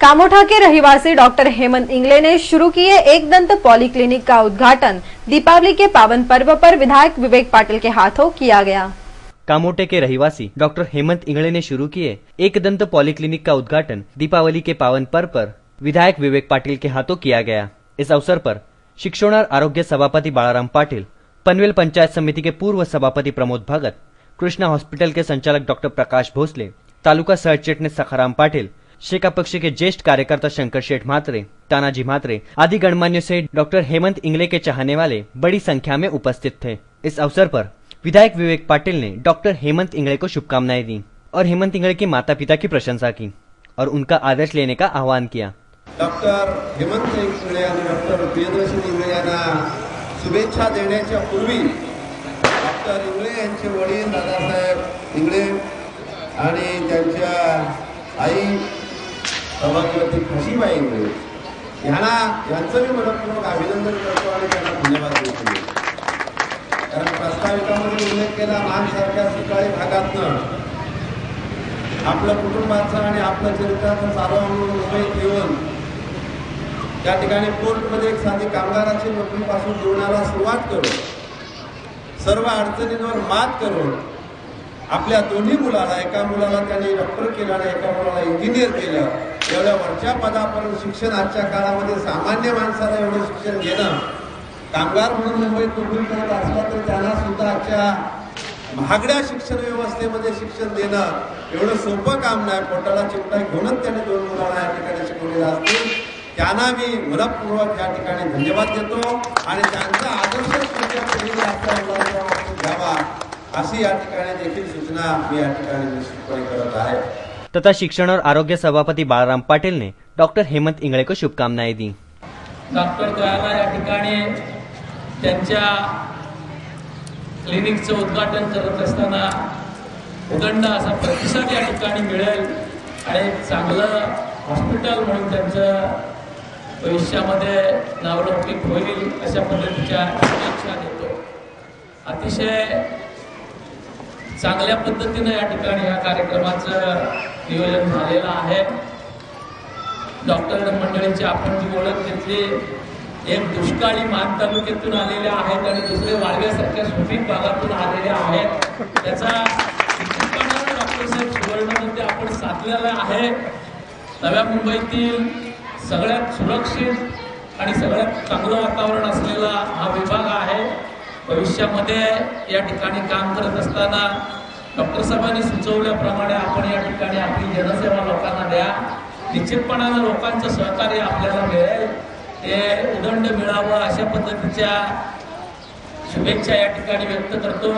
कामोठा के रहिवासी डॉक्टर हेमंत इंगले ने शुरू किए एक दंत पॉलीक्लिनिक का उद्घाटन दीपावली के पावन पर्व पर विधायक विवेक पाटिल के हाथों किया गया। कामोठे के रहिवासी डॉक्टर हेमंत इंगले ने शुरू किए एक दंत पॉलीक्लिनिक का उद्घाटन दीपावली के पावन पर्व पर विधायक विवेक पाटिल के हाथों किया गया। इस अवसर पर शिक्षण और आरोग्य सभापति बाळाराम पाटिल, पनवेल पंचायत समिति के पूर्व सभापति प्रमोद भगत, कृष्णा हॉस्पिटल के संचालक डॉक्टर प्रकाश भोसले, तालुका सरचिटणीस सखाराम पाटिल, शेका पक्ष के ज्येष्ठ कार्यकर्ता शंकर शेठ म्हात्रे, तानाजी म्हात्रे आदि गणमान्यों से डॉक्टर हेमंत इंगले के चाहने वाले बड़ी संख्या में उपस्थित थे। इस अवसर पर विधायक विवेक पाटिल ने डॉक्टर हेमंत इंगले को शुभकामनाएं दी और हेमंत इंगले के माता पिता की प्रशंसा की और उनका आदर्श लेने का आह्वान किया। डॉक्टर हेमंत इंगले आणि डॉक्टर प्रियदर्शनी इंगले यांना शुभेच्छा देण्याच्या पूर्वी डॉक्टर इंगले यांचे वडील दादासाहेब इंगले आणि त्यांच्या आई सभागृहाची खुशीबाई इंगले यांचं मी मनपूर्वक अभिनंदन करतो आणि त्यांना धन्यवाद देतो। कारण प्रस्ताविकामध्ये उल्लेख केला मानसारख्या सकाळी भागातनं आपलं कुटुंबाचं आणि आपलं चरित्राचं सारवून मुंबईत येऊन त्या ठिकाणी कोर्टमध्ये एक साधी कामगाराची नोकरीपासून जीवनाला सुरुवात करून सर्व अडचणींवर मात करून आपल्या दोन्ही मुलाला, एका मुलाला त्यांनी डॉक्टर केलं आणि एका मुलाला इंजिनियर केलं। एवढ्या वरच्या पदापर्यंत शिक्षण आजच्या काळामध्ये सामान्य माणसाला एवढं शिक्षण घेणं, कामगार म्हणून मुंबईत नोकरी करत असला तर त्यांना सुद्धा आजच्या महागड्या शिक्षण व्यवस्थेमध्ये शिक्षण देणं एवढं सोपं काम नाही। पोटाला चिमटा घेऊनच त्याने दोन मुलांना या ठिकाणी शिकवलेलं असतील। त्यांना मी मनपूर्वक या ठिकाणी धन्यवाद देतो आणि त्यांचा आदर्श पुढच्या पिढीने आपल्या मुलांच्या घ्यावा अशी या ठिकाणी देखील सूचना मी या ठिकाणी निश्चितपणे करत आहे। तथा शिक्षण और आरोग्य सभापति बाळाराम पाटिल ने डॉक्टर हेमंत इंगले को शुभकामनाएं दी। डॉक्टर द्वारा या ठिकाणी त्यांच्या क्लिनिकचं उद्घाटन करत असताना उदंड असा प्रतिसाद या ठिकाणी मिळेल आणि चांगलं हॉस्पिटल म्हणून त्यांचं भविष्यामध्ये नावलौकिक होईल अशा पद्धतीच्या शुभेच्छा देतो। अतिशय चांगल्या पद्धतीने या ठिकाणी या कार्यक्रमाचं नियोजन झालेलं आहे। डॉक्टर मंडळींची आपण जी ओळख घेतली, एक दुष्काळी मान तालुक्यातून आलेले आहेत आणि दुसरे वाळव्यासारख्या सुपीक भागातून आलेले आहेत। त्याचा डॉक्टर साहेब सुवर्णमध्ये आपण साधलेला आहे। नव्या मुंबईतील सगळ्यात सुरक्षित आणि सगळ्यात चांगलं वातावरण असलेला हा विभाग आहे। भविष्यामध्ये या ठिकाणी काम करत असताना डॉक्टर साहेबांनी सुचवल्याप्रमाणे आपण या ठिकाणी आपली जनसेवा लोकांना द्या। निश्चितपणाने लोकांचं सहकार्य आपल्याला मिळेल, ते उदंड मिळावं अशा पद्धतीच्या शुभेच्छा या ठिकाणी व्यक्त करतो।